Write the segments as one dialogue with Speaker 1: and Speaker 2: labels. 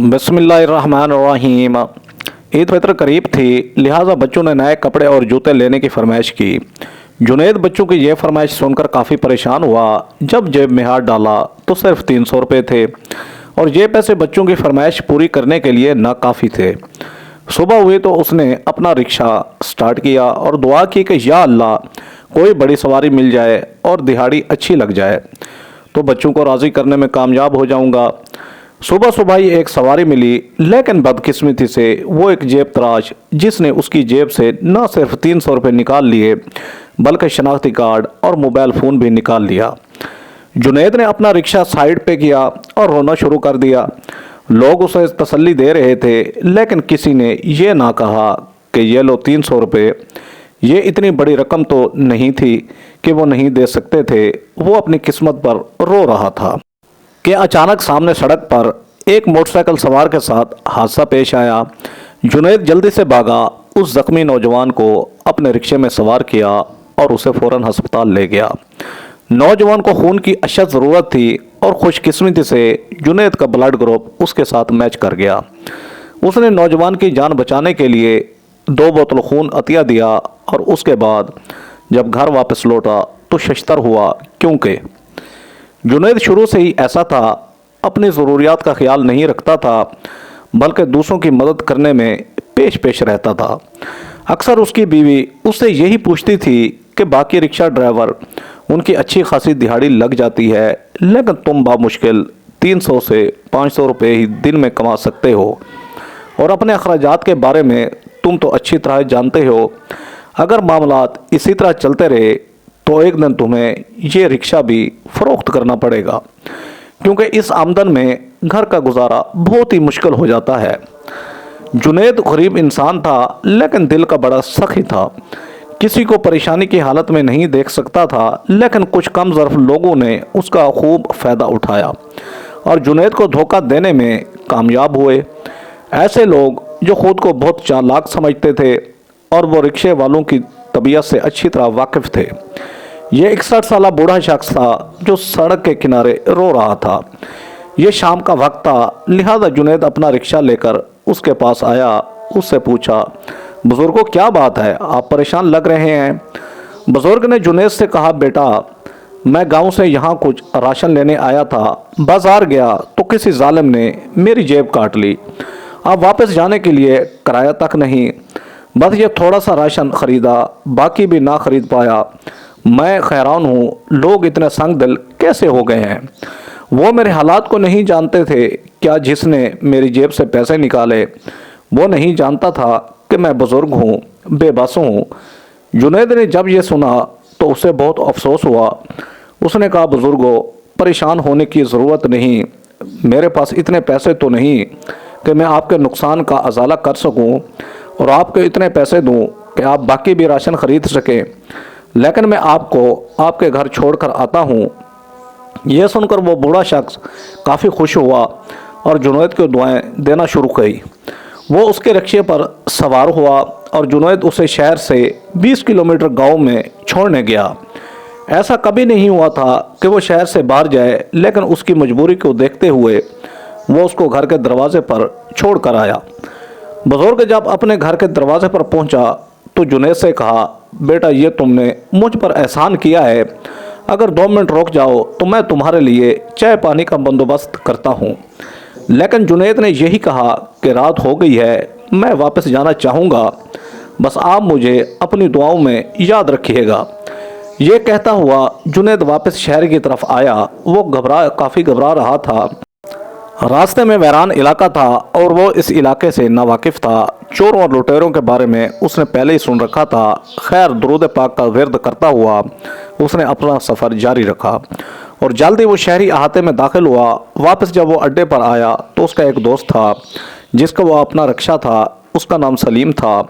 Speaker 1: बिस्मिल्लाहिर्रहमानिर्रहीम। ईद फितर करीब थी, लिहाजा बच्चों ने नए कपड़े और जूते लेने की फरमाइश की। जुनैद बच्चों की यह फरमाइश सुनकर काफ़ी परेशान हुआ। जब जेब में हाथ डाला तो सिर्फ 300 रुपये थे और ये पैसे बच्चों की फरमाइश पूरी करने के लिए नाकाफ़ी थे। सुबह हुई तो उसने अपना रिक्शा स्टार्ट किया और दुआ की कि या अल्लाह, कोई बड़ी सवारी मिल जाए और दिहाड़ी अच्छी लग जाए तो बच्चों को राज़ी करने में कामयाब हो जाऊंगा। सुबह सुबह ही एक सवारी मिली, लेकिन बदकिस्मती से वो एक जेब तराश, जिसने उसकी जेब से न सिर्फ 300 रुपये निकाल लिए बल्कि शनाख्ती कार्ड और मोबाइल फ़ोन भी निकाल लिया। जुनैद ने अपना रिक्शा साइड पे किया और रोना शुरू कर दिया। लोग उसे तसल्ली दे रहे थे, लेकिन किसी ने ये ना कहा कि ये लो 300 रुपये। ये इतनी बड़ी रकम तो नहीं थी कि वो नहीं दे सकते थे। वो अपनी किस्मत पर रो रहा था कि अचानक सामने सड़क पर एक मोटरसाइकिल सवार के साथ हादसा पेश आया। जुनैद जल्दी से भागा, उस जख्मी नौजवान को अपने रिक्शे में सवार किया और उसे फ़ौरन अस्पताल ले गया। नौजवान को खून की अशद ज़रूरत थी और खुशकिस्मती से जुनैद का ब्लड ग्रुप उसके साथ मैच कर गया। उसने नौजवान की जान बचाने के लिए 2 बोतल खून अतिया दिया और उसके बाद जब घर वापस लौटा तो शशतर हुआ, क्योंकि जुनैद शुरू से ही ऐसा था, अपनी ज़रूरियात का ख्याल नहीं रखता था बल्कि दूसरों की मदद करने में पेश पेश रहता था। अक्सर उसकी बीवी उससे यही पूछती थी कि बाकी रिक्शा ड्राइवर, उनकी अच्छी खासी दिहाड़ी लग जाती है, लेकिन तुम बामुश्किल 300 से 500 रुपये ही दिन में कमा सकते हो और अपने अखराजात के बारे में तुम तो अच्छी तरह जानते हो। अगर मामलात इसी तरह चलते रहे तो एक दिन तुम्हें ये रिक्शा भी फ़रोख्त करना पड़ेगा, क्योंकि इस आमदन में घर का गुजारा बहुत ही मुश्किल हो जाता है। जुनैद गरीब इंसान था, लेकिन दिल का बड़ा सखी था। किसी को परेशानी की हालत में नहीं देख सकता था, लेकिन कुछ कम ज़र्फ लोगों ने उसका खूब फ़ायदा उठाया और जुनैद को धोखा देने में कामयाब हुए। ऐसे लोग जो ख़ुद को बहुत चालाक समझते थे और वो रिक्शे वालों की तबीयत से अच्छी तरह वाकिफ़ थे। ये 61 साल बूढ़ा शख्स था जो सड़क के किनारे रो रहा था। ये शाम का वक्त था, लिहाजा जुनैद अपना रिक्शा लेकर उसके पास आया। उससे पूछा, बुज़ुर्गों क्या बात है, आप परेशान लग रहे हैं। बुज़ुर्ग ने जुनैद से कहा, बेटा मैं गांव से यहाँ कुछ राशन लेने आया था, बाज़ार गया तो किसी जालिम ने मेरी जेब काट ली। अब वापस जाने के लिए किराया तक नहीं, बस ये थोड़ा सा राशन ख़रीदा, बाकी भी ना ख़रीद पाया। मैं हैरान हूँ, लोग इतने संग दिल कैसे हो गए हैं। वो मेरे हालात को नहीं जानते थे क्या? जिसने मेरी जेब से पैसे निकाले वो नहीं जानता था कि मैं बुज़ुर्ग हूँ, बेबस हूँ। जुनैद ने जब ये सुना तो उसे बहुत अफसोस हुआ। उसने कहा, बुज़ुर्गों परेशान होने की ज़रूरत नहीं, मेरे पास इतने पैसे तो नहीं कि मैं आपके नुकसान का अजाला कर सकूं और आपको इतने पैसे दूं कि आप बाकी भी राशन ख़रीद सकें, लेकिन मैं आपको आपके घर छोड़कर आता हूं। यह सुनकर वो बूढ़ा शख्स काफ़ी खुश हुआ और जुनैद को दुआएं देना शुरू की। वो उसके रिक्शे पर सवार हुआ और जुनैद उसे शहर से 20 किलोमीटर गांव में छोड़ने गया। ऐसा कभी नहीं हुआ था कि वो शहर से बाहर जाए, लेकिन उसकी मजबूरी को देखते हुए वो उसको घर के दरवाजे पर छोड़ कर आया। बुजुर्ग जब अपने घर के दरवाजे पर पहुंचा तो जुनैद से कहा, बेटा ये तुमने मुझ पर एहसान किया है, अगर 2 मिनट रुक जाओ तो मैं तुम्हारे लिए चाय पानी का बंदोबस्त करता हूँ। लेकिन जुनैद ने यही कहा कि रात हो गई है, मैं वापस जाना चाहूँगा, बस आप मुझे अपनी दुआओं में याद रखिएगा। ये कहता हुआ जुनैद वापस शहर की तरफ आया। वो काफ़ी घबरा रहा था। रास्ते में वीरान इलाका था और वो इस इलाके से नावाकिफ़ था। चोरों और लुटेरों के बारे में उसने पहले ही सुन रखा था। खैर, दुरूद पाक का विर्द करता हुआ उसने अपना सफ़र जारी रखा और जल्दी वो शहरी अहाते में दाखिल हुआ। वापस जब वो अड्डे पर आया तो उसका एक दोस्त था जिसका वो अपना रिक्शा था, उसका नाम सलीम था।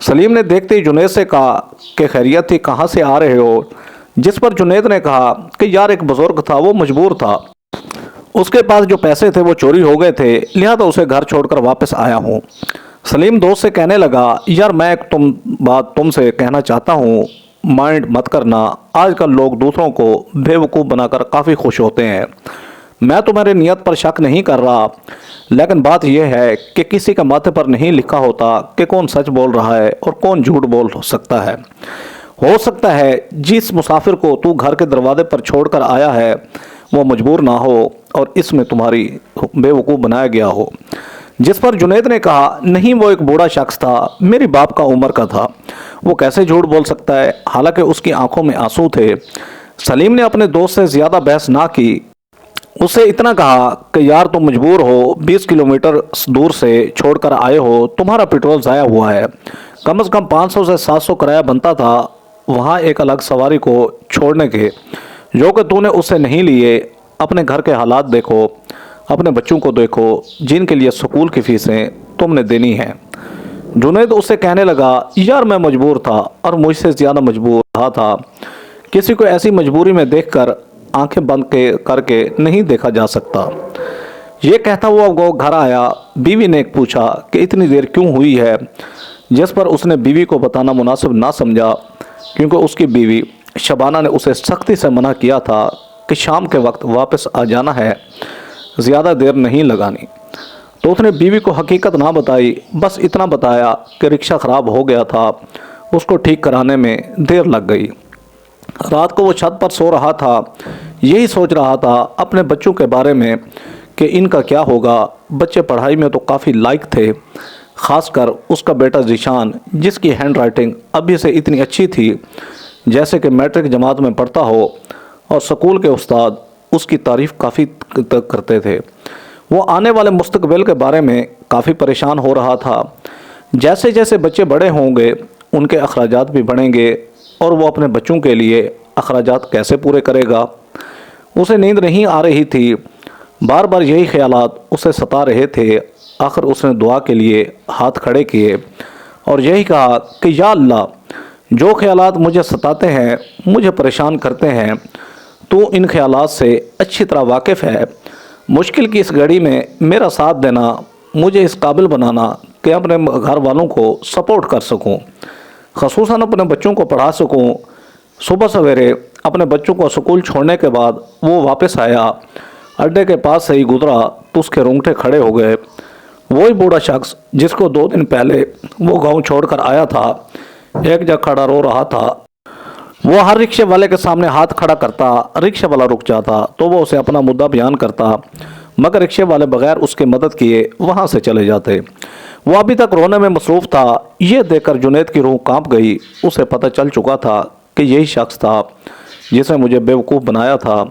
Speaker 1: सलीम ने देखते ही जुनैद से कहा कि खैरियत थी, कहाँ से आ रहे हो? जिस पर जुनैद ने कहा कि यार एक बुज़ुर्ग था, वो मजबूर था, उसके पास जो पैसे थे वो चोरी हो गए थे, लिहाजा उसे घर छोड़कर वापस आया हूँ। सलीम दोस्त से कहने लगा, यार मैं एक बात तुमसे कहना चाहता हूँ, माइंड मत करना। आजकल लोग दूसरों को बेवकूफ़ बनाकर काफ़ी खुश होते हैं। मैं तुम्हारी नियत पर शक नहीं कर रहा, लेकिन बात यह है कि किसी के माथे पर नहीं लिखा होता कि कौन सच बोल रहा है और कौन झूठ बोल सकता है। हो सकता है जिस मुसाफिर को तू घर के दरवाजे पर छोड़कर आया है वो मजबूर ना हो और इसमें तुम्हारी बेवकूफ़ बनाया गया हो। जिस पर जुनैद ने कहा, नहीं वो एक बूढ़ा शख्स था, मेरी बाप का उम्र का था, वो कैसे झूठ बोल सकता है। हालांकि उसकी आंखों में आंसू थे। सलीम ने अपने दोस्त से ज़्यादा बहस ना की, उससे इतना कहा कि यार तुम मजबूर हो, 20 किलोमीटर दूर से छोड़कर आए हो, तुम्हारा पेट्रोल ज़ाया हुआ है, कम से कम 500 से 700 किराया बनता था वहाँ एक अलग सवारी को छोड़ने के, जो कि तूने उससे नहीं लिए। अपने घर के हालात देखो, अपने बच्चों को देखो जिनके लिए स्कूल की फ़ीसें तुमने देनी हैं। जुनैद उससे कहने लगा, यार मैं मजबूर था और मुझसे ज़्यादा मजबूर रहा था। किसी को ऐसी मजबूरी में देखकर आंखें बंद करके नहीं देखा जा सकता। ये कहता हुआ वो घर आया। बीवी ने पूछा कि इतनी देर क्यों हुई है, जिस पर उसने बीवी को बताना मुनासिब ना समझा, क्योंकि उसकी बीवी शबाना ने उसे सख्ती से मना किया था कि शाम के वक्त वापस आ जाना है, ज़्यादा देर नहीं लगानी। तो उसने बीवी को हकीकत ना बताई, बस इतना बताया कि रिक्शा ख़राब हो गया था, उसको ठीक कराने में देर लग गई। रात को वो छत पर सो रहा था, यही सोच रहा था अपने बच्चों के बारे में कि इनका क्या होगा। बच्चे पढ़ाई में तो काफ़ी लायक थे, ख़ासकर उसका बेटा ज़ीशान, जिसकी हैंड राइटिंग अभी से इतनी अच्छी थी जैसे कि मैट्रिक जमात में पढ़ता हो, और स्कूल के उस्ताद उसकी तारीफ़ काफ़ी तक करते थे। वो आने वाले मुस्तकबिल के बारे में काफ़ी परेशान हो रहा था। जैसे जैसे बच्चे बड़े होंगे उनके अखराजात भी बढ़ेंगे और वो अपने बच्चों के लिए अखराजात कैसे पूरे करेगा। उसे नींद नहीं आ रही थी, बार बार यही ख्यालात उसे सता रहे थे। आखिर उसने दुआ के लिए हाथ खड़े किए और यही कहा कि या अल्लाह, जो ख्यालात मुझे सताते हैं, मुझे परेशान करते हैं, तो इन ख्यालात से अच्छी तरह वाकिफ़ है। मुश्किल की इस घड़ी में मेरा साथ देना, मुझे इस काबिल बनाना कि अपने घर वालों को सपोर्ट कर सकूं, ख़ुसूसन अपने बच्चों को पढ़ा सकूं। सुबह सवेरे अपने बच्चों को स्कूल छोड़ने के बाद वो वापस आया, अड्डे के पास से ही गुजरा तो उसके रोंगटे खड़े हो गए। वही बूढ़ा शख्स जिसको 2 दिन पहले वो गांव छोड़कर आया था, एक जगह खड़ा रो रहा था। वो हर रिक्शे वाले के सामने हाथ खड़ा करता, रिक्शे वाला रुक जाता तो वो उसे अपना मुद्दा बयान करता, मगर रिक्शे वाले बगैर उसकी मदद किए वहाँ से चले जाते। वो अभी तक रोने में मसरूफ़ था। ये देखकर जुनैद की रूह कांप गई। उसे पता चल चुका था कि यही शख्स था जिसने मुझे बेवकूफ़ बनाया था।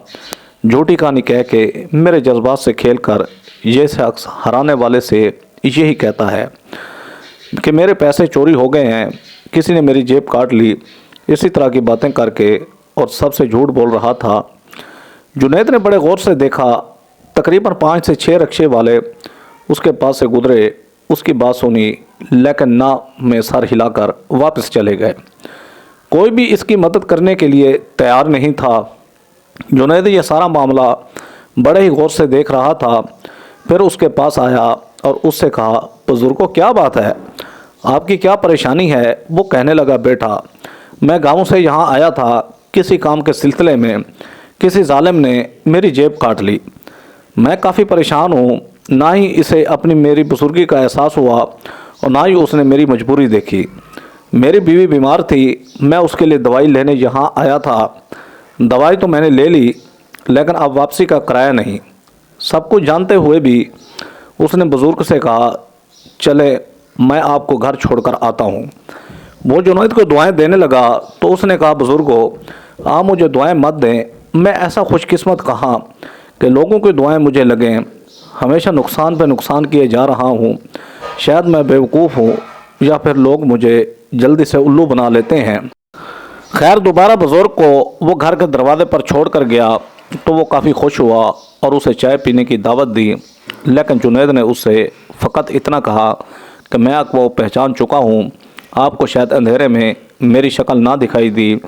Speaker 1: झूठी कहानी कह के मेरे जज्बात से खेल कर ये शख्स हराने वाले से यही कहता है कि मेरे पैसे चोरी हो गए हैं, किसी ने मेरी जेब काट ली, इसी तरह की बातें करके और सबसे झूठ बोल रहा था। जुनैद ने बड़े गौर से देखा। तकरीबन 5 से 6 रिक्शे वाले उसके पास से गुजरे, उसकी बात सुनी, लेकिन ना में सर हिलाकर वापस चले गए। कोई भी इसकी मदद करने के लिए तैयार नहीं था। जुनैद ये सारा मामला बड़े ही गौर से देख रहा था। फिर उसके पास आया और उससे कहा, बुजुर्गों क्या बात है, आपकी क्या परेशानी है। वो कहने लगा, बेटा मैं गांव से यहाँ आया था, किसी काम के सिलसिले में किसी जालिम ने मेरी जेब काट ली। मैं काफ़ी परेशान हूँ, ना ही इसे अपनी मेरी बुजुर्गी का एहसास हुआ और ना ही उसने मेरी मजबूरी देखी। मेरी बीवी बीमार थी, मैं उसके लिए दवाई लेने यहाँ आया था। दवाई तो मैंने ले ली, लेकिन अब वापसी का किराया नहीं। सब कुछ जानते हुए भी उसने बुज़ुर्ग से कहा, चले मैं आपको घर छोड़कर आता हूँ। वो जुनैद को दुआएं देने लगा तो उसने कहा, बुज़ुर्गो आप मुझे दुआएं मत दें, मैं ऐसा खुशकिस्मत कहाँ कि लोगों की दुआएं मुझे लगें। हमेशा नुकसान पे नुकसान किए जा रहा हूँ। शायद मैं बेवकूफ़ हूँ या फिर लोग मुझे जल्दी से उल्लू बना लेते हैं। खैर दोबारा बुज़ुर्ग को वो घर के दरवाजे पर छोड़ कर गया तो वो काफ़ी खुश हुआ और उसे चाय पीने की दावत दी। लेकिन जुनैद ने उससे फ़कत इतना कहा कि मैं आपको पहचान चुका हूँ, आपको शायद अंधेरे में मेरी शक्ल ना दिखाई दी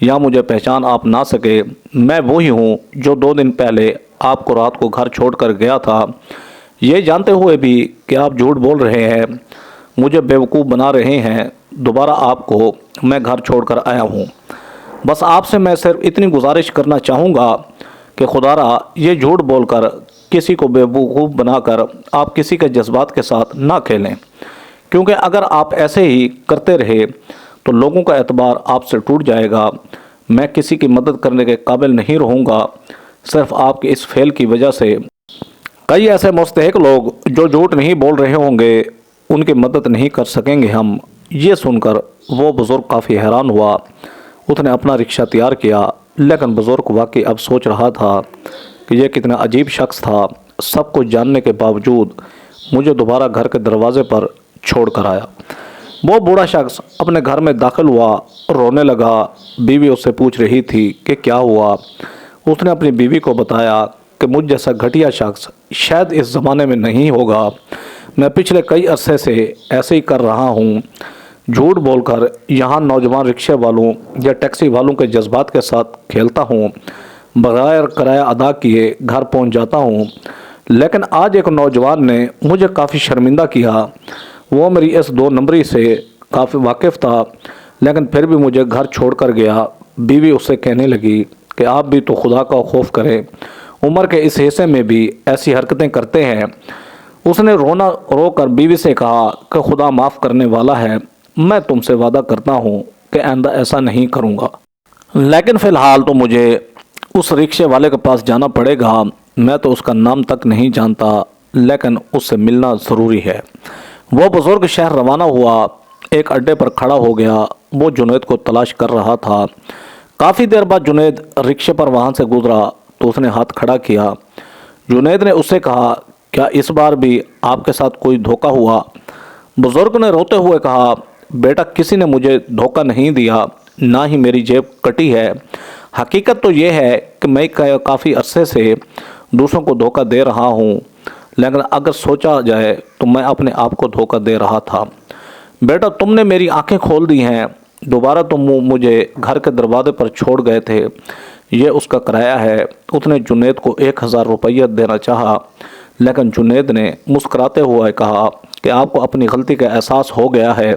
Speaker 1: या मुझे पहचान आप ना सके। मैं वही हूँ जो 2 दिन पहले आपको रात को घर छोड़ कर गया था। ये जानते हुए भी कि आप झूठ बोल रहे हैं, मुझे बेवकूफ़ बना रहे हैं, दोबारा आपको मैं घर छोड़कर आया हूँ। बस आपसे मैं सिर्फ इतनी गुजारिश करना चाहूँगा کہ خدارا یہ جھوٹ بول کر کسی کو بیوقوف بنا کر آپ کسی کے جذبات کے ساتھ نہ کھیلیں، کیونکہ اگر آپ ایسے ہی کرتے رہے تو لوگوں کا اعتبار آپ سے ٹوٹ جائے گا۔ میں کسی کی مدد کرنے کے قابل نہیں رہوں گا، صرف آپ کے اس فعل کی وجہ سے کئی ایسے مستحق لوگ جو جھوٹ نہیں بول رہے ہوں گے ان کی مدد نہیں کر سکیں گے ہم۔ یہ سن کر وہ بزرگ کافی حیران ہوا۔ اس نے اپنا رکشہ تیار کیا، لیکن بزرگ واقعی اب سوچ رہا تھا کہ یہ کتنا عجیب شخص تھا، سب کچھ جاننے کے باوجود مجھے دوبارہ گھر کے دروازے پر چھوڑ کر آیا۔ وہ بوڑھا شخص اپنے گھر میں داخل ہوا، رونے لگا۔ بیوی اس سے پوچھ رہی تھی کہ کیا ہوا۔ اس نے اپنی بیوی کو بتایا کہ مجھ جیسا گھٹیا شخص شاید اس زمانے میں نہیں ہوگا۔ میں پچھلے کئی عرصے سے ایسے ہی کر رہا ہوں، جھوٹ بول کر یہاں نوجوان رکشے والوں یا ٹیکسی والوں کے جذبات کے ساتھ کھیلتا ہوں، بغیر کرایہ ادا کیے گھر پہنچ جاتا ہوں۔ لیکن آج ایک نوجوان نے مجھے کافی شرمندہ کیا۔ وہ میری اس 2 نمبری سے کافی واقف تھا، لیکن پھر بھی مجھے گھر چھوڑ کر گیا۔ بیوی اس سے کہنے لگی کہ آپ بھی تو خدا کا خوف کریں، عمر کے اس حصے میں بھی ایسی حرکتیں کرتے ہیں۔ اس نے رو کر بیوی سے کہا کہ خدا معاف کرنے والا ہے، میں تم سے وعدہ کرتا ہوں کہ آئندہ ایسا نہیں کروں گا، لیکن فی الحال تو مجھے اس رکشے والے کے پاس جانا پڑے گا۔ میں تو اس کا نام تک نہیں جانتا، لیکن اس سے ملنا ضروری ہے۔ وہ بزرگ شہر روانہ ہوا، ایک اڈے پر کھڑا ہو گیا۔ وہ جنید کو تلاش کر رہا تھا۔ کافی دیر بعد جنید رکشے پر وہاں سے گزرا تو اس نے ہاتھ کھڑا کیا۔ جنید نے اس سے کہا، کیا اس بار بھی آپ کے ساتھ کوئی دھوکہ ہوا؟ بزرگ نے روتے ہوئے کہا، بیٹا کسی نے مجھے دھوکہ نہیں دیا، نہ ہی میری جیب کٹی ہے۔ حقیقت تو یہ ہے کہ میں کافی عرصے سے دوسروں کو دھوکہ دے رہا ہوں، لیکن اگر سوچا جائے تو میں اپنے آپ کو دھوکہ دے رہا تھا۔ بیٹا تم نے میری آنکھیں کھول دی ہیں، دوبارہ تم مجھے گھر کے دروازے پر چھوڑ گئے تھے، یہ اس کا کرایہ ہے۔ اس نے جنید کو 1000 روپیہ دینا چاہا، لیکن جنید نے مسکراتے ہوئے کہا کہ آپ کو اپنی غلطی کا احساس ہو گیا ہے،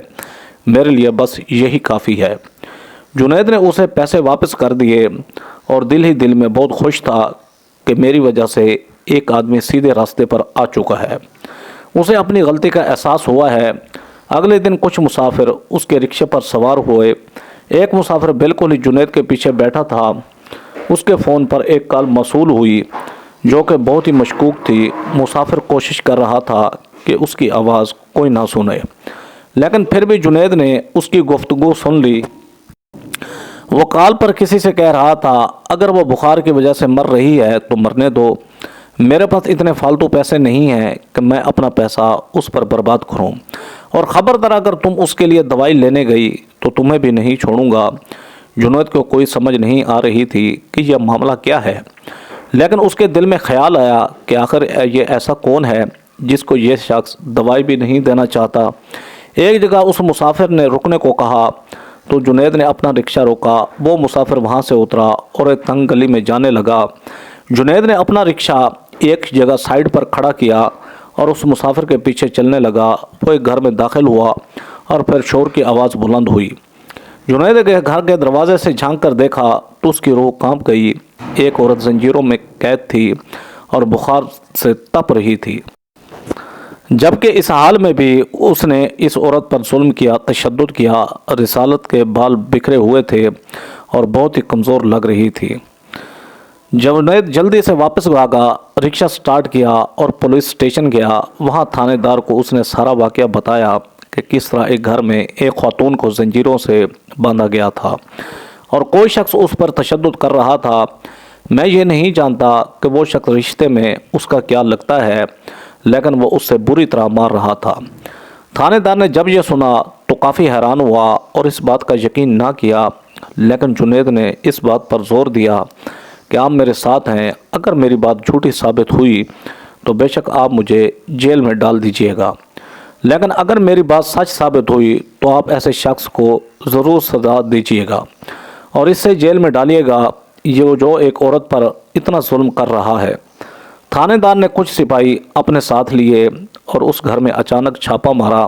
Speaker 1: میرے لیے بس یہی کافی ہے۔ جنید نے اسے پیسے واپس کر دیے اور دل ہی دل میں بہت خوش تھا کہ میری وجہ سے ایک آدمی سیدھے راستے پر آ چکا ہے، اسے اپنی غلطی کا احساس ہوا ہے۔ اگلے دن کچھ مسافر اس کے رکشے پر سوار ہوئے۔ ایک مسافر بالکل ہی جنید کے پیچھے بیٹھا تھا۔ اس کے فون پر ایک کال موصول ہوئی جو کہ بہت ہی مشکوک تھی۔ مسافر کوشش کر رہا تھا کہ اس کی آواز کوئی نہ سنے، لیکن پھر بھی جنید نے اس کی گفتگو سن لی۔ وہ کال پر کسی سے کہہ رہا تھا، اگر وہ بخار کی وجہ سے مر رہی ہے تو مرنے دو، میرے پاس اتنے فالتو پیسے نہیں ہیں کہ میں اپنا پیسہ اس پر برباد کروں، اور خبردار اگر تم اس کے لیے دوائی لینے گئی تو تمہیں بھی نہیں چھوڑوں گا۔ جنید کو کوئی سمجھ نہیں آ رہی تھی کہ یہ معاملہ کیا ہے، لیکن اس کے دل میں خیال آیا کہ آخر یہ ایسا کون ہے جس کو یہ شخص دوائی بھی نہیں دینا چاہتا۔ ایک جگہ اس مسافر نے رکنے کو کہا تو جنید نے اپنا رکشہ روکا۔ وہ مسافر وہاں سے اترا اور ایک تنگ گلی میں جانے لگا۔ جنید نے اپنا رکشہ ایک جگہ سائیڈ پر کھڑا کیا اور اس مسافر کے پیچھے چلنے لگا۔ وہ ایک گھر میں داخل ہوا اور پھر شور کی آواز بلند ہوئی۔ جنید کے گھر کے دروازے سے جھانک کر دیکھا تو اس کی روح کانپ گئی۔ ایک عورت زنجیروں میں قید تھی اور بخار سے تپ رہی تھی، جبکہ اس حال میں بھی اس نے اس عورت پر ظلم کیا، تشدد کیا۔ رسالت کے بال بکھرے ہوئے تھے اور بہت ہی کمزور لگ رہی تھی۔ جنید جلدی سے واپس بھاگا، رکشہ سٹارٹ کیا اور پولیس اسٹیشن گیا۔ وہاں تھانے دار کو اس نے سارا واقعہ بتایا کہ کس طرح ایک گھر میں ایک خاتون کو زنجیروں سے باندھا گیا تھا اور کوئی شخص اس پر تشدد کر رہا تھا۔ میں یہ نہیں جانتا کہ وہ شخص رشتے میں اس کا کیا لگتا ہے، لیکن وہ اس سے بری طرح مار رہا تھا۔ تھانے دار نے جب یہ سنا تو کافی حیران ہوا اور اس بات کا یقین نہ کیا، لیکن جنید نے اس بات پر زور دیا کہ آپ میرے ساتھ ہیں، اگر میری بات جھوٹی ثابت ہوئی تو بے شک آپ مجھے جیل میں ڈال دیجئے گا، لیکن اگر میری بات سچ ثابت ہوئی تو آپ ایسے شخص کو ضرور سزا دیجئے گا اور اس سے جیل میں ڈالیے گا یہ جو ایک عورت پر اتنا ظلم کر رہا ہے۔ تھانے دار نے کچھ سپاہی اپنے ساتھ لیے اور اس گھر میں اچانک چھاپا مارا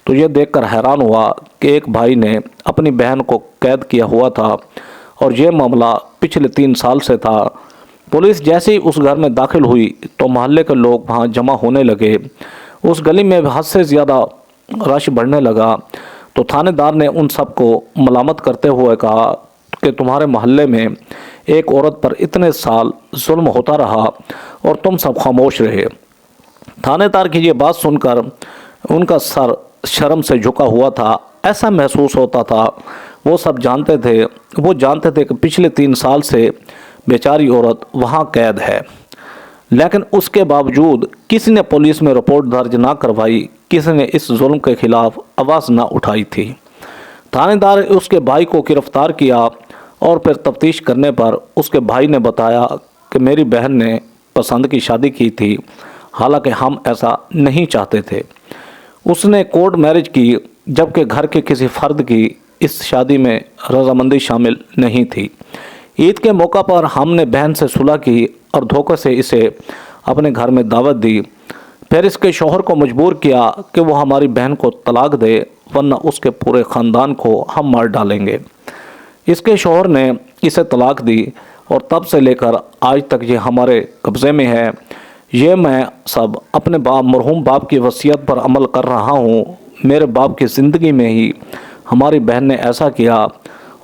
Speaker 1: تو یہ دیکھ کر حیران ہوا کہ ایک بھائی نے اپنی بہن کو قید کیا ہوا تھا اور یہ معاملہ پچھلے 3 سال سے تھا۔ पुलिस जैसे ही उस घर में दाखिल हुई तो मोहल्ले के लोग वहाँ जमा होने लगे। उस गली में हद से ज़्यादा रश बढ़ने लगा। तो थानेदार ने उन सबको मलामत करते हुए कहा कि तुम्हारे मोहल्ले में एक औरत पर इतने साल जुल्म होता रहा और तुम सब खामोश रहे। थानेदार की ये बात सुनकर उनका सर शर्म से झुका हुआ था। ऐसा महसूस होता था वो जानते थे कि पिछले 3 साल से बेचारी औरत वहाँ कैद है, लेकिन उसके बावजूद किसी ने पुलिस में रिपोर्ट दर्ज ना करवाई, किसी ने इस जुल्म के खिलाफ आवाज़ ना उठाई थी। थानेदार ने उसके भाई को गिरफ्तार किया और फिर तफ्तीश करने पर उसके भाई ने बताया कि मेरी बहन ने पसंद की शादी की थी, हालांकि हम ऐसा नहीं चाहते थे। उसने कोर्ट मैरिज की, जबकि घर के किसी फर्द की इस शादी में रजामंदी शामिल नहीं थी। ईद के मौका पर हमने बहन से सुलह की और धोखे से इसे अपने घर में दावत दी। फिर इसके शौहर को मजबूर किया कि वो हमारी बहन को तलाक दे, वरना उसके पूरे ख़ानदान को हम मार डालेंगे। इसके शौहर ने इसे तलाक दी और तब से लेकर आज तक ये हमारे कब्ज़े में है। ये मैं सब अपने मरहूम बाप की वसीयत पर अमल कर रहा हूँ। मेरे बाप की ज़िंदगी में ही हमारी बहन ने ऐसा किया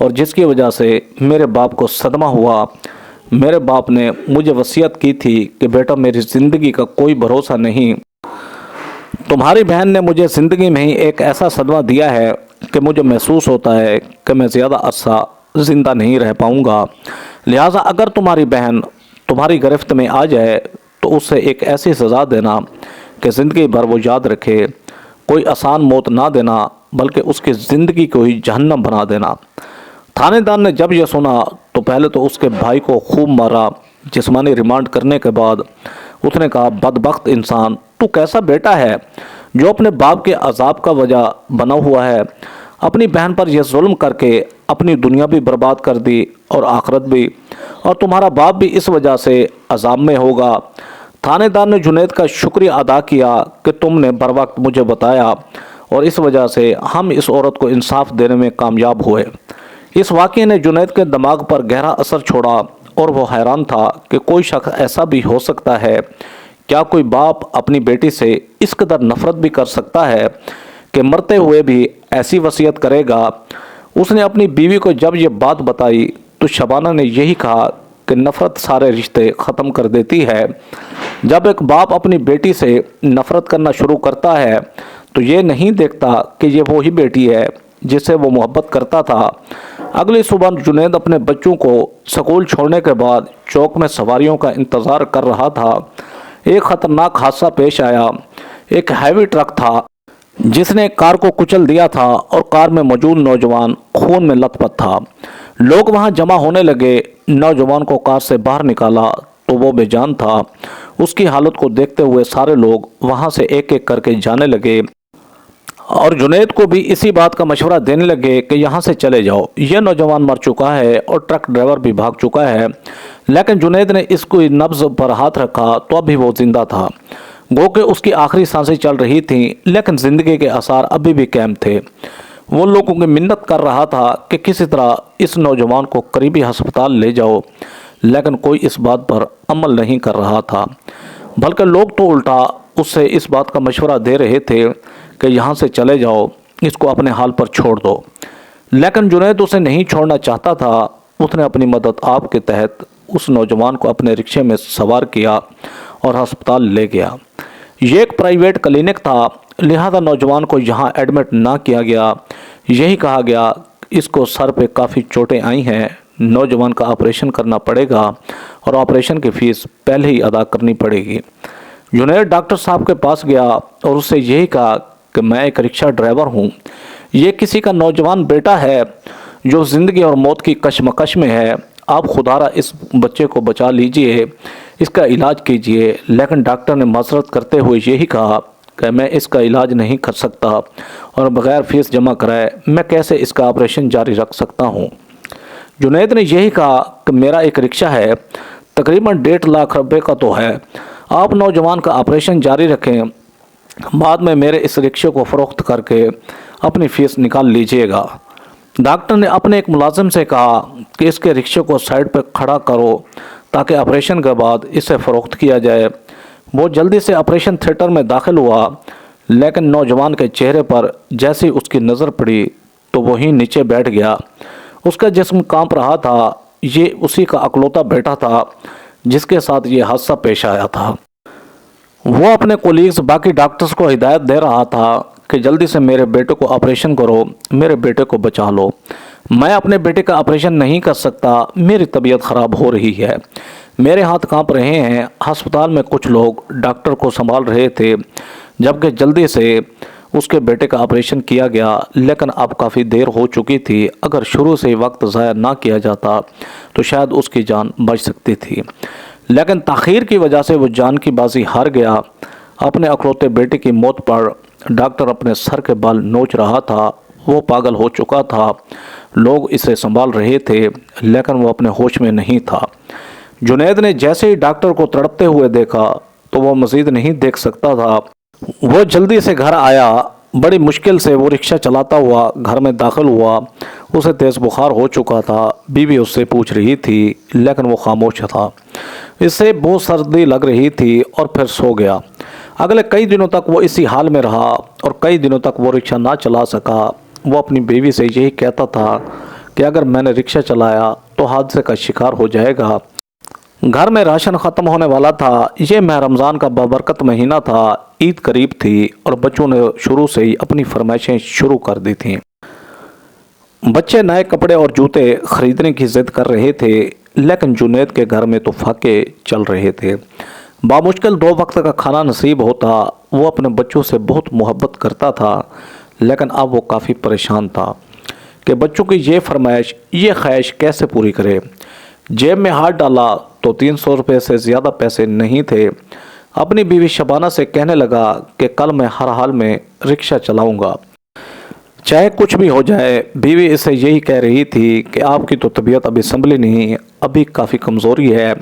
Speaker 1: और जिसकी वजह से मेरे बाप को सदमा हुआ। मेरे बाप ने मुझे वसीयत की थी कि बेटा मेरी ज़िंदगी का कोई भरोसा नहीं। तुम्हारी बहन ने मुझे ज़िंदगी में ही एक ऐसा सदमा दिया है कि मुझे महसूस होता है कि मैं ज़्यादा अरसा ज़िंदा नहीं रह पाऊँगा। लिहाजा अगर तुम्हारी बहन तुम्हारी गिरफ्त में आ जाए तो उसे एक ऐसी सज़ा देना कि ज़िंदगी भर वो याद रखे। कोई आसान मौत ना देना, बल्कि उसकी ज़िंदगी को ही जहन्नम बना देना। थानेदार ने जब यह सुना तो पहले तो उसके भाई को खूब मारा। जिस्मानी रिमांड करने के बाद उसने कहा, बदबख्त इंसान, तू कैसा बेटा है जो अपने बाप के अजाब का वजह बना हुआ है। अपनी बहन पर यह जुल्म करके अपनी दुनिया भी बर्बाद कर दी और आखिरत भी, और तुम्हारा बाप भी इस वजह से अजाब में होगा। थानेदार ने जुनैद का शुक्रिया अदा किया कि तुमने बर वक्त मुझे बताया और इस वजह से हम इस औरत को इंसाफ देने में कामयाब हुए। इस वाक़ये ने जुनैद के दिमाग पर गहरा असर छोड़ा और वो हैरान था कि कोई शख्स ऐसा भी हो सकता है। क्या कोई बाप अपनी बेटी से इस कदर नफ़रत भी कर सकता है कि मरते हुए भी ऐसी वसीयत करेगा। उसने अपनी बीवी को जब ये बात बताई तो शबाना ने यही कहा कि नफ़रत सारे रिश्ते ख़त्म कर देती है। जब एक बाप अपनी बेटी से नफ़रत करना शुरू करता है तो ये नहीं देखता कि ये वही बेटी है जिसे वो मोहब्बत करता था। अगली सुबह जुनैद अपने बच्चों को स्कूल छोड़ने के बाद चौक में सवारियों का इंतज़ार कर रहा था। एक ख़तरनाक हादसा पेश आया। एक हैवी ट्रक था जिसने कार को कुचल दिया था और कार में मौजूद नौजवान खून में लथपथ था। लोग वहां जमा होने लगे। नौजवान को कार से बाहर निकाला तो वो बेजान था। उसकी हालत को देखते हुए सारे लोग वहां से एक एक करके जाने लगे और जुनैद को भी इसी बात का मशवरा देने लगे कि यहाँ से चले जाओ, यह नौजवान मर चुका है और ट्रक ड्राइवर भी भाग चुका है। लेकिन जुनैद ने इसको नब्ज़ पर हाथ रखा तो अभी वो जिंदा था। गो के उसकी आखिरी सांसें चल रही थीं, लेकिन ज़िंदगी के आसार अभी भी कायम थे। वो लोगों की मिन्नत कर रहा था कि किसी तरह इस नौजवान को करीबी अस्पताल ले जाओ, लेकिन कोई इस बात पर अमल नहीं कर रहा था। बल्कि लोग तो उल्टा उससे इस बात का मशवरा दे रहे थे कि यहाँ से चले जाओ, इसको अपने हाल पर छोड़ दो। लेकिन जुनैद उसे नहीं छोड़ना चाहता था। उसने अपनी मदद आप के तहत उस नौजवान को अपने रिक्शे में सवार किया और अस्पताल ले गया। ये एक प्राइवेट क्लिनिक था, लिहाजा नौजवान को यहाँ एडमिट ना किया गया। यही कहा गया इसको सर पे काफ़ी चोटें आई हैं, नौजवान का ऑपरेशन करना पड़ेगा और ऑपरेशन की फ़ीस पहले ही अदा करनी पड़ेगी। जुनैद डॉक्टर साहब के पास गया और उससे यही कहा कि मैं एक रिक्शा ड्राइवर हूँ, ये किसी का नौजवान बेटा है जो ज़िंदगी और मौत की कशमकश में है। आप खुदारा इस बच्चे को बचा लीजिए, इसका इलाज कीजिए। लेकिन डॉक्टर ने माजरत करते हुए यही कहा कि मैं इसका इलाज नहीं कर सकता और बग़ैर फ़ीस जमा कराए मैं कैसे इसका ऑपरेशन जारी रख सकता हूँ। जुनैद ने यही कहा कि मेरा एक रिक्शा है, तकरीबन 1.5 लाख रुपए का तो है, आप नौजवान का ऑपरेशन जारी रखें, बाद में मेरे इस रिक्शे को फ़रोख्त करके अपनी फ़ीस निकाल लीजिएगा। डॉक्टर ने अपने एक मुलाजिम से कहा कि इसके रिक्शे को साइड पर खड़ा करो ताकि ऑपरेशन के बाद इसे फ़रोख्त किया जाए। वो जल्दी से ऑपरेशन थिएटर में दाखिल हुआ, लेकिन नौजवान के चेहरे पर जैसे उसकी नज़र पड़ी तो वहीं नीचे बैठ गया। उसका जिस्म कांप रहा था। ये उसी का अकलौता बेटा था जिसके साथ ये हादसा पेश आया था। वो अपने कोलीग्स बाकी डॉक्टर्स को हिदायत दे रहा था कि जल्दी से मेरे बेटे को ऑपरेशन करो, मेरे बेटे को बचा लो। मैं अपने बेटे का ऑपरेशन नहीं कर सकता, मेरी तबीयत ख़राब हो रही है, मेरे हाथ कांप रहे हैं। अस्पताल में कुछ लोग डॉक्टर को संभाल रहे थे, जबकि जल्दी से उसके बेटे का ऑपरेशन किया गया, लेकिन अब काफ़ी देर हो चुकी थी। अगर शुरू से ही वक्त ज़ाया ना किया जाता तो शायद उसकी जान बच सकती थी, लेकिन ताख़ीर की वजह से वो जान की बाजी हार गया। अपने अकलौते बेटे की मौत पर डॉक्टर अपने सर के बाल नोच रहा था। वो पागल हो चुका था। लोग इसे संभाल रहे थे, लेकिन वो अपने होश में नहीं था। जुनैद ने जैसे ही डॉक्टर को तड़पते हुए देखा तो वो मज़ीद नहीं देख सकता था। वो जल्दी से घर आया। बड़ी मुश्किल से वो रिक्शा चलाता हुआ घर में दाखिल हुआ। उसे तेज़ बुखार हो चुका था। बीवी उससे पूछ रही थी, लेकिन वो खामोश था। इससे बहुत सर्दी लग रही थी और फिर सो गया। अगले कई दिनों तक वो इसी हाल में रहा और कई दिनों तक वो रिक्शा ना चला सका। वो अपनी बीवी से यही कहता था कि अगर मैंने रिक्शा चलाया तो हादसे का शिकार हो जाएगा। घर में राशन ख़त्म होने वाला था। ये माह रमज़ान का बाबरकत महीना था। ईद करीब थी और बच्चों ने शुरू से ही अपनी फरमाइशें शुरू कर दी थीं। बच्चे नए कपड़े और जूते खरीदने की ज़िद कर रहे थे, लेकिन जुनैद के घर में तो फाके चल रहे थे। बामुश्किल 2 वक्त का खाना नसीब होता। वो अपने बच्चों से बहुत मोहब्बत करता था, लेकिन अब वो काफ़ी परेशान था कि बच्चों की ये फरमाइश, ये ख्वाहिश कैसे पूरी करे। जेब में हाथ डाला तो 300 रुपये से ज़्यादा पैसे नहीं थे। अपनी बीवी शबाना से कहने लगा कि कल मैं हर हाल में रिक्शा चलाऊंगा, चाहे कुछ भी हो जाए। बीवी इसे यही कह रही थी कि आपकी तो तबीयत अभी संभली नहीं, अभी काफ़ी कमज़ोरी है,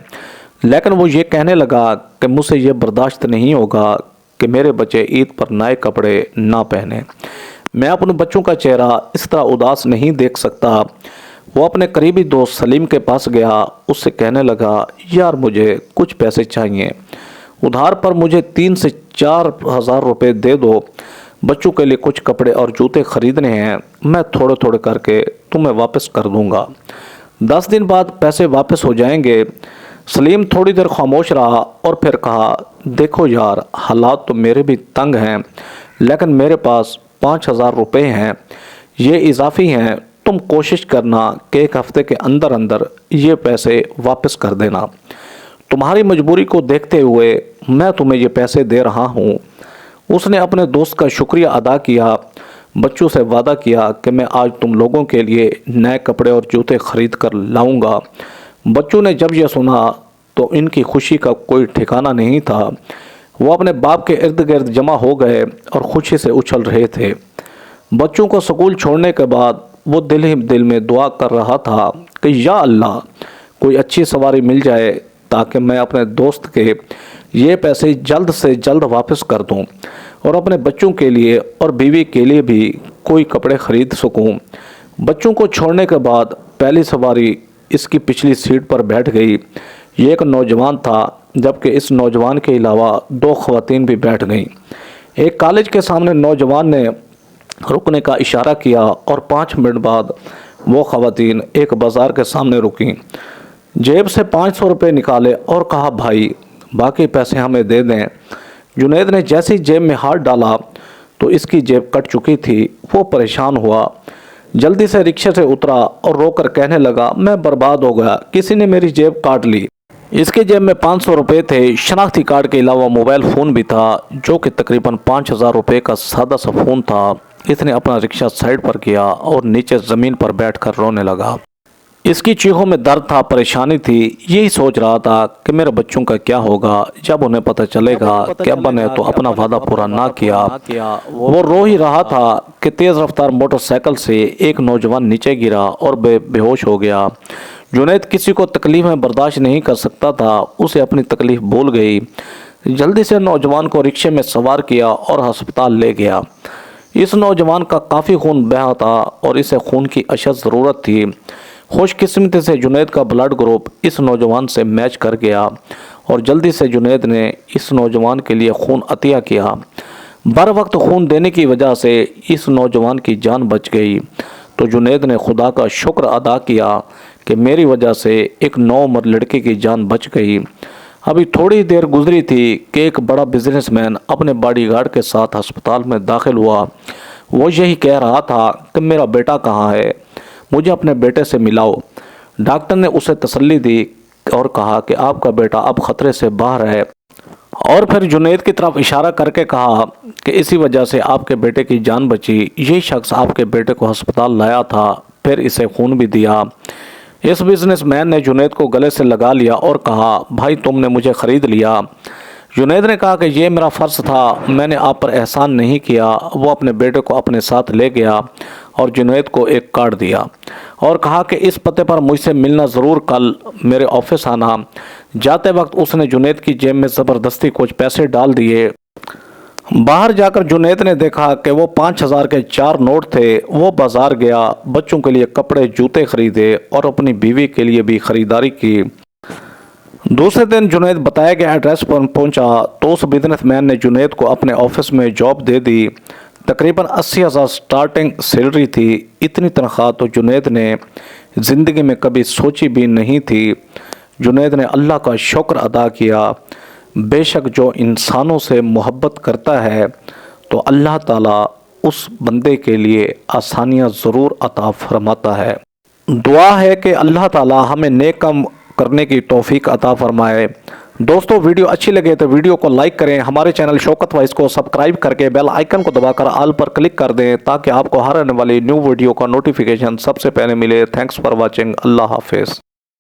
Speaker 1: लेकिन वो ये कहने लगा कि मुझसे ये बर्दाश्त नहीं होगा कि मेरे बच्चे ईद पर नए कपड़े ना पहने। मैं अपने बच्चों का चेहरा इस तरह उदास नहीं देख सकता। वो अपने करीबी दोस्त सलीम के पास गया। उससे कहने लगा, यार मुझे कुछ पैसे चाहिए, उधार पर मुझे 3 से 4 हज़ार रुपये दे दो। बच्चों के लिए कुछ कपड़े और जूते खरीदने हैं। मैं थोड़े थोड़े करके तुम्हें वापस कर दूंगा। 10 दिन बाद पैसे वापस हो जाएंगे। सलीम थोड़ी देर खामोश रहा और फिर कहा, देखो यार, हालात तो मेरे भी तंग हैं, लेकिन मेरे पास 5,000 रुपये हैं, ये इजाफी हैं। तुम कोशिश करना कि 1 हफ्ते के अंदर अंदर ये पैसे वापस कर देना। तुम्हारी मजबूरी को देखते हुए मैं तुम्हें ये पैसे दे रहा हूँ। उसने अपने दोस्त का शुक्रिया अदा किया। बच्चों से वादा किया कि मैं आज तुम लोगों के लिए नए कपड़े और जूते खरीद कर लाऊंगा। बच्चों ने जब यह सुना तो इनकी खुशी का कोई ठिकाना नहीं था। वो अपने बाप के इर्द गिर्द जमा हो गए और खुशी से उछल रहे थे। बच्चों को स्कूल छोड़ने के बाद वो दिल ही दिल में दुआ कर रहा था कि या अल्लाह, कोई अच्छी सवारी मिल जाए ताकि मैं अपने दोस्त के ये पैसे जल्द से जल्द वापस कर दूं और अपने बच्चों के लिए और बीवी के लिए भी कोई कपड़े खरीद सकूं। बच्चों को छोड़ने के बाद पहली सवारी इसकी पिछली सीट पर बैठ गई। ये एक नौजवान था, जबकि इस नौजवान के अलावा 2 ख़वातीन भी बैठ गईं। एक कॉलेज के सामने नौजवान ने रुकने का इशारा किया और 5 मिनट बाद वो ख़वातीन एक बाज़ार के सामने रुकीं। जेब से 500 रुपये निकाले और कहा, भाई बाकी पैसे हमें दे दें। जुनैद ने जैसे ही जेब में हाथ डाला तो इसकी जेब कट चुकी थी। वो परेशान हुआ, जल्दी से रिक्शे से उतरा और रोकर कहने लगा, मैं बर्बाद हो गया, किसी ने मेरी जेब काट ली। इसके जेब में 500 रुपये थे। शनाख्ती कार्ड के अलावा मोबाइल फ़ोन भी था, जो कि तकरीबन 5,000 रुपये का सादा सा फ़ोन था। इसने अपना रिक्शा साइड पर किया और नीचे ज़मीन पर बैठकर रोने लगा। इसकी चीखों में दर्द था, परेशानी थी। यही सोच रहा था कि मेरे बच्चों का क्या होगा जब उन्हें पता चलेगा कि अब्बा ने तो अपना वादा पूरा ना किया। वो रो ही रहा था कि तेज़ रफ्तार मोटरसाइकिल से एक नौजवान नीचे गिरा और बेहोश हो गया। जुनैद किसी को तकलीफ में बर्दाश्त नहीं कर सकता था। उसे अपनी तकलीफ भूल गई। जल्दी से नौजवान को रिक्शे में सवार किया और अस्पताल ले गया। इस नौजवान का काफ़ी खून बहा था और इसे खून की अशद ज़रूरत थी। خوش قسمتی سے جنید کا بلڈ گروپ اس نوجوان سے میچ کر گیا اور جلدی سے جنید نے اس نوجوان کے لیے خون عطیہ کیا۔ بر وقت خون دینے کی وجہ سے اس نوجوان کی جان بچ گئی تو جنید نے خدا کا شکر ادا کیا کہ میری وجہ سے ایک نوعمر لڑکی کی جان بچ گئی۔ ابھی تھوڑی دیر گزری تھی کہ ایک بڑا بزنس مین اپنے باڈی گارڈ کے ساتھ ہسپتال میں داخل ہوا۔ وہ یہی کہہ رہا تھا کہ میرا بیٹا کہاں ہے، مجھے اپنے بیٹے سے ملاؤ۔ ڈاکٹر نے اسے تسلی دی اور کہا کہ آپ کا بیٹا اب خطرے سے باہر ہے، اور پھر جنید کی طرف اشارہ کر کے کہا کہ اسی وجہ سے آپ کے بیٹے کی جان بچی، یہی شخص آپ کے بیٹے کو ہسپتال لایا تھا، پھر اسے خون بھی دیا۔ اس بزنس مین نے جنید کو گلے سے لگا لیا اور کہا بھائی تم نے مجھے خرید لیا۔ جنید نے کہا کہ یہ میرا فرض تھا، میں نے آپ پر احسان نہیں کیا۔ وہ اپنے بیٹے کو اپنے ساتھ لے گیا اور جنید کو ایک کارڈ دیا اور کہا کہ اس پتے پر مجھ سے ملنا ضرور، کل میرے آفس آنا۔ جاتے وقت اس نے جنید کی جیب میں زبردستی کچھ پیسے ڈال دیے۔ باہر جا کر جنید نے دیکھا کہ وہ 5000 کے 4 نوٹ تھے۔ وہ بازار گیا، بچوں کے لیے کپڑے جوتے خریدے اور اپنی بیوی کے لیے بھی خریداری کی۔ دوسرے دن جنید بتایا گیا ایڈریس پر پہنچا تو اس بزنس مین نے جنید کو اپنے آفس میں جاب دے دی۔ تقریباً 80,000 سٹارٹنگ سیلری تھی۔ اتنی تنخواہ تو جنید نے زندگی میں کبھی سوچی بھی نہیں تھی۔ جنید نے اللہ کا شکر ادا کیا۔ بے شک جو انسانوں سے محبت کرتا ہے تو اللہ تعالیٰ اس بندے کے لیے آسانیاں ضرور عطا فرماتا ہے۔ دعا ہے کہ اللہ تعالیٰ ہمیں نیک کام کرنے کی توفیق عطا فرمائے۔ دوستو ویڈیو اچھی لگے تو ویڈیو کو لائک کریں، ہمارے چینل شوکت وائس کو سبسکرائب کر کے بیل آئیکن کو دبا کر آل پر کلک کر دیں تاکہ آپ کو ہر آنے والی نیو ویڈیو کا نوٹیفیکیشن سب سے پہلے ملے۔ Thanks for watching. اللہ حافظ۔